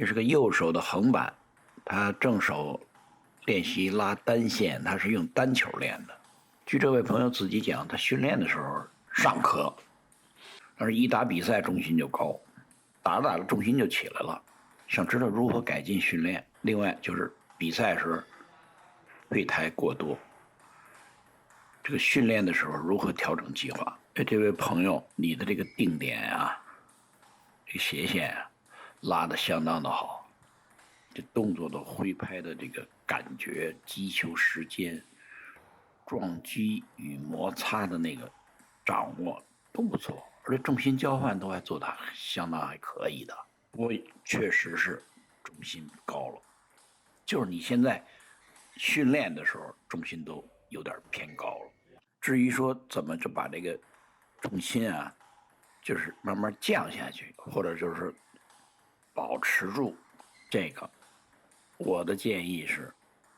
这是个右手的横板，他正手练习拉单线，他是用单球练的。据这位朋友自己讲，他训练的时候尚可，但是一打比赛重心就高，打着打着重心就起来了。想知道如何改进训练，另外就是比赛时退台过多，这个训练的时候如何调整计划？这位朋友，你的这个定点啊，这个斜线啊，拉得相当的好，这动作的挥拍的这个感觉，击球时间、撞击与摩擦的那个掌握都不错，而且重心交换都还做得相当还可以的。不过确实是重心高了，就是你现在训练的时候重心都有点偏高了。至于说怎么就把这个重心啊，就是慢慢降下去，或者就是保持住这个，我的建议是，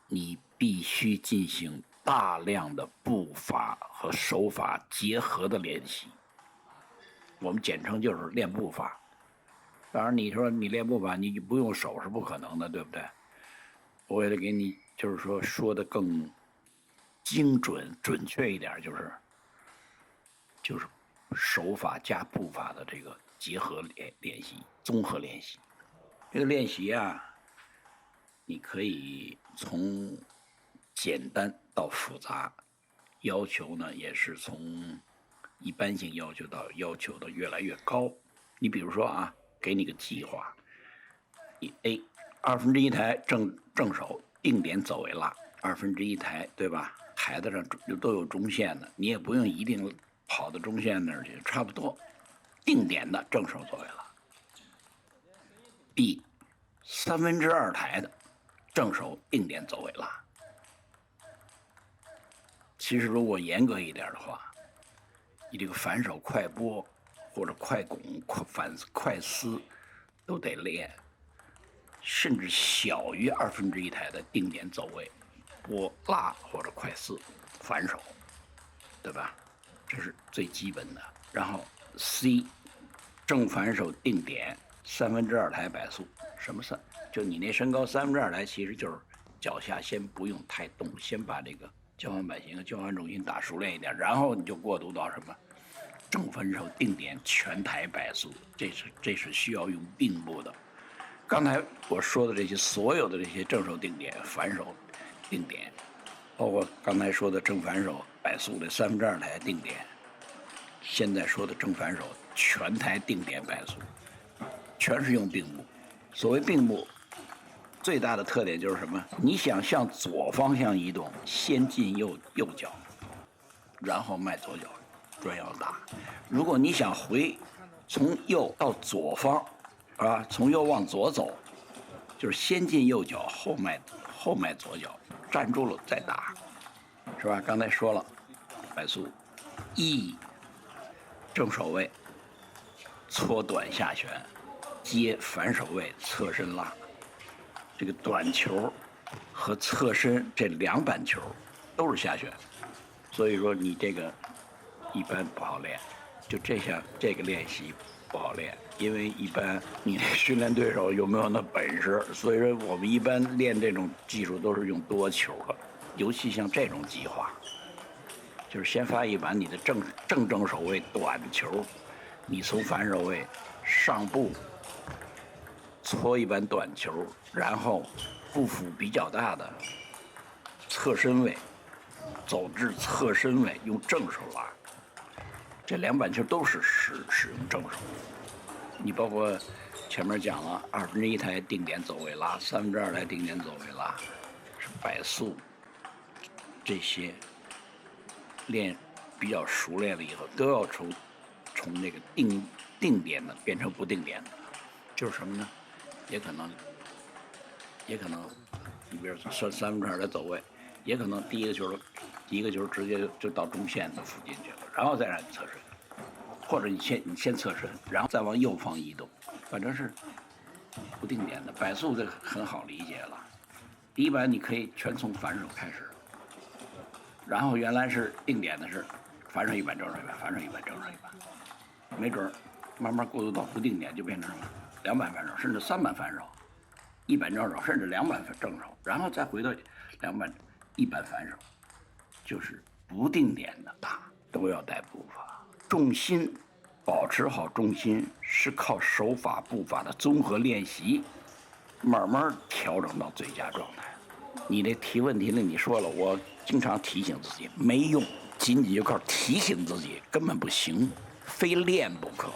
你必须进行大量的步伐和手法结合的练习，我们简称就是练步法。当然，你说你练步法，你不用手是不可能的，对不对？我为了给你就是说的更精准准确一点，就是手法加步法的这个结合练习，综合练习。这个练习啊，你可以从简单到复杂，要求呢也是从一般性要求到越来越高。你比如说啊，给你个计划，你 A 1/2台正手定点走位拉，1/2台，对吧？台子上都有中线的，你也不用一定跑到中线那儿去，差不多定点的正手走位拉。B 2/3台的正手定点走位拉。其实如果严格一点的话，你这个反手快拨或者快拱、快撕都得练，甚至小于1/2台的定点走位，拨拉或者快撕反手，对吧？这是最基本的。然后 C 正反手定点2/3台摆速，什么算？就你那身高2/3台，其实就是脚下先不用太动，先把这个交换版型和交换重心打熟练一点，然后你就过渡到什么正反手定点全台摆速，这是需要用并步的。刚才我说的这些所有的这些正手定点、反手定点，包括刚才说的正反手摆速的2/3台定点，现在说的正反手全台定点摆速，全是用并步。所谓并步，最大的特点就是什么？你想向左方向移动，先进右脚，然后迈左脚转腰打。如果你想从右到左方，啊，从右往左走，就是先进右脚，后迈左脚，站住了再打，是吧？刚才说了，摆速，E 正手位，搓短下旋，接反手位侧身拉。这个短球和侧身这两板球都是下旋，所以说你这个一般不好练，就这个练习不好练，因为一般你训练对手有没有那本事，所以说我们一般练这种技术都是用多球的，尤其像这种计划，就是先发一板你的正手位短球，你从反手位上步搓一板短球，然后步幅比较大的侧身位走至侧身位，用正手拉。这两板球都是使用正手。你包括前面讲了1/2台定点走位拉，2/3台定点走位拉，是摆速，这些练比较熟练了以后，都要从那个定点的变成不定点的，就是什么呢？也可能，你比如说2/3台走位，也可能第一个球直接就到中线的附近去了，然后再让你侧身，或者你先侧身，然后再往右方移动，反正是不定点的。摆速这个很好理解了，第一板你可以全从反手开始，然后原来是定点的是反手一板正手一板，反手一板正手一板，没准慢慢过渡到不定点就变成什么2板反手，甚至3板反手，一板正手，甚至两板正手，然后再回到两板一板反手，就是不定点的打都要带步伐，重心保持好重心是靠手法步伐的综合练习，慢慢调整到最佳状态。你这提问题呢，你说了，我经常提醒自己没用，仅仅就靠提醒自己根本不行，非练不可，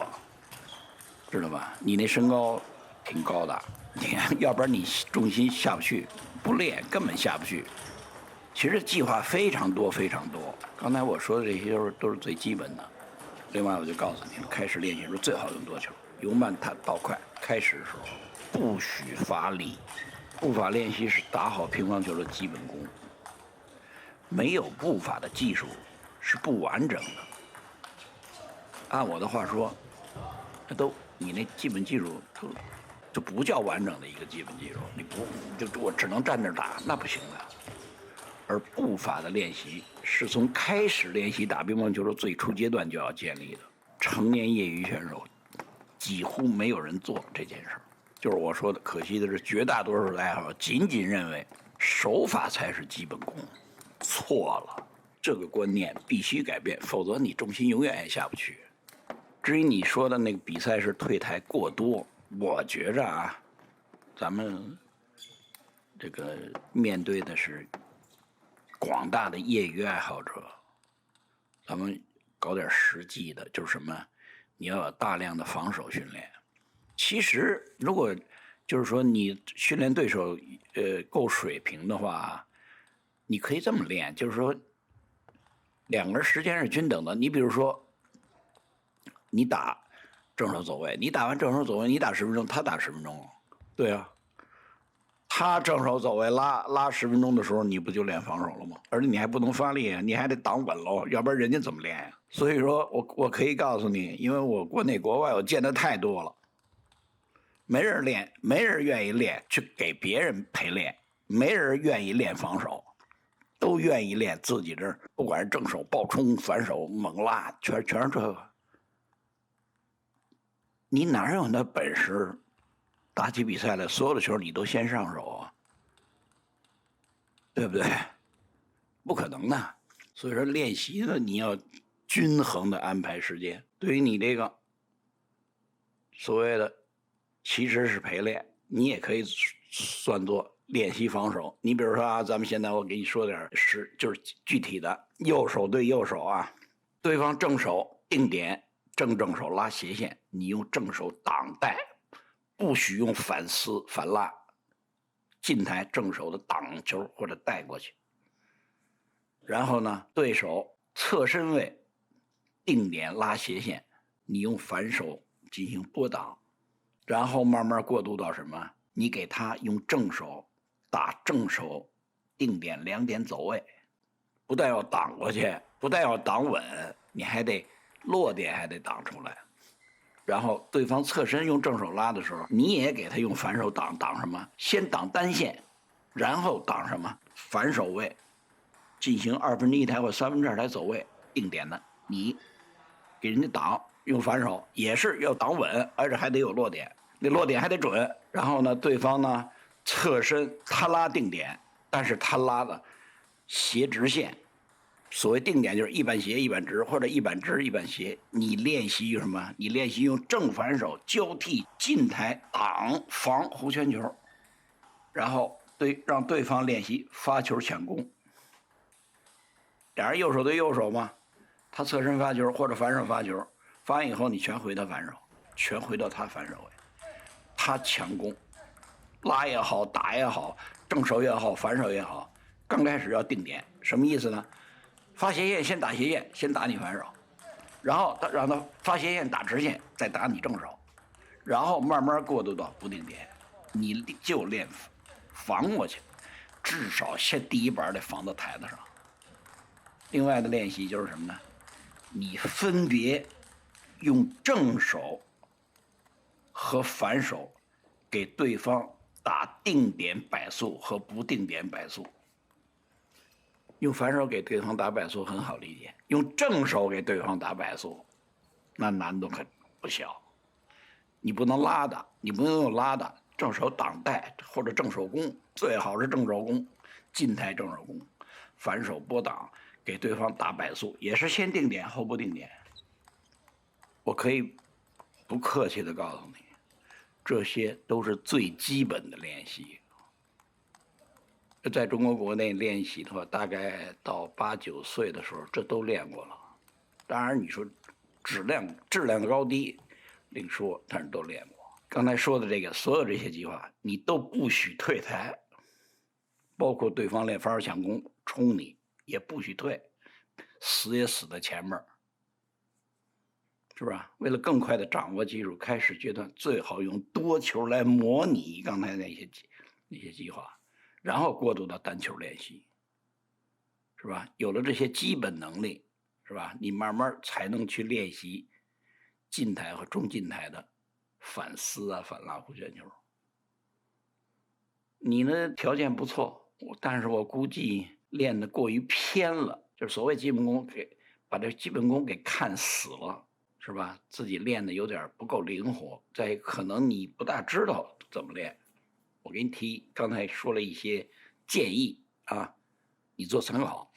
知道吧？你那身高挺高的，你看，要不然你重心下不去，不练根本下不去。其实计划非常多非常多，刚才我说的这些都是最基本的。另外，我就告诉你了，开始练习的时候最好用多球，由慢到快。开始的时候不许发力，步伐练习是打好乒乓球的基本功。没有步伐的技术是不完整的。按我的话说，你那基本技术就不叫完整的一个基本技术。你不就我只能站那打，那不行的。而步伐的练习是从开始练习打乒乓球的最初阶段就要建立的。成年业余选手几乎没有人做这件事，就是我说的，可惜的是，绝大多数的爱好者仅仅认为手法才是基本功，错了。这个观念必须改变，否则你重心永远也下不去。至于你说的那个比赛是退台过多，我觉着啊，咱们这个面对的是广大的业余爱好者，咱们搞点实际的，就是什么？你要有大量的防守训练。其实，如果就是说你训练对手够水平的话，你可以这么练，就是说两个人时间是均等的。你比如说，你打正手走位，你打完正手走位，你打10分钟，他打10分钟，对啊。他正手走位拉10分钟的时候，你不就练防守了吗？而且你还不能发力，你还得挡稳喽，要不然人家怎么练呀？所以说我可以告诉你，因为我国内国外我见的太多了，没人练，没人愿意练，去给别人陪练，没人愿意练防守，都愿意练自己这儿，不管是正手、爆冲、反手、猛拉，全是这个。你哪有那本事？打起比赛来，所有的球你都先上手啊，对不对？不可能的。所以说练习呢，你要均衡的安排时间。对于你这个所谓的其实是陪练，你也可以算作练习防守。你比如说啊，咱们现在我给你说点就是具体的，右手对右手啊，对方正手定点，正手拉斜线，你用正手挡带。不许用反撕反拉，近台正手的挡球或者带过去。然后呢，对手侧身位定点拉斜线，你用反手进行拨挡，然后慢慢过渡到什么？你给他用正手打正手定点2点走位，不但要挡过去，不但要挡稳，你还得落点还得挡出来。然后对方侧身用正手拉的时候，你也给他用反手挡什么？先挡单线，然后挡什么？反手位，进行1/2台或2/3台走位定点的，你给人家挡，用反手也是要挡稳，而且还得有落点，那落点还得准。然后呢，对方呢侧身他拉定点，但是他拉的斜直线。所谓定点就是一板斜一板直，或者一板直一板斜。你练习用什么？你练习用正反手交替近台挡防弧圈球，然后让对方练习发球抢攻。俩人右手对右手嘛，他侧身发球或者反手发球，发完以后你全回到反手，全回到他反手位，他强攻，拉也好，打也好，正手也好，反手也好，刚开始要定点，什么意思呢？发斜线先打斜线，先打你反手，然后让他发斜线打直线，再打你正手，然后慢慢过渡到不定点，你就练防过去，至少先第一板得防到台子上。另外的练习就是什么呢？你分别用正手和反手给对方打定点摆速和不定点摆速。用反手给对方打摆速很好理解，用正手给对方打摆速，那难度可不小。你不能拉的，你不能用拉的，正手挡带或者正手攻，最好是正手攻，近台正手攻，反手拨挡，给对方打摆速，也是先定点后不定点。我可以不客气的告诉你，这些都是最基本的练习。在中国国内练习的话，大概到8、9岁的时候，这都练过了。当然，你说质量的高低另说，但是都练过。刚才说的这个，所有这些计划，你都不许退台，包括对方练反手抢攻冲你，也不许退，死也死在前面，是吧？为了更快的掌握技术，开始阶段最好用多球来模拟刚才那些计划，然后过渡到单球练习，是吧？有了这些基本能力，是吧？你慢慢才能去练习近台和中近台的反撕啊、反拉弧旋球。你呢条件不错，但是我估计练得过于偏了，就是所谓基本功把这基本功给看死了，是吧？自己练的有点不够灵活，再可能你不大知道怎么练。我给你刚才说了一些建议啊，你做参考。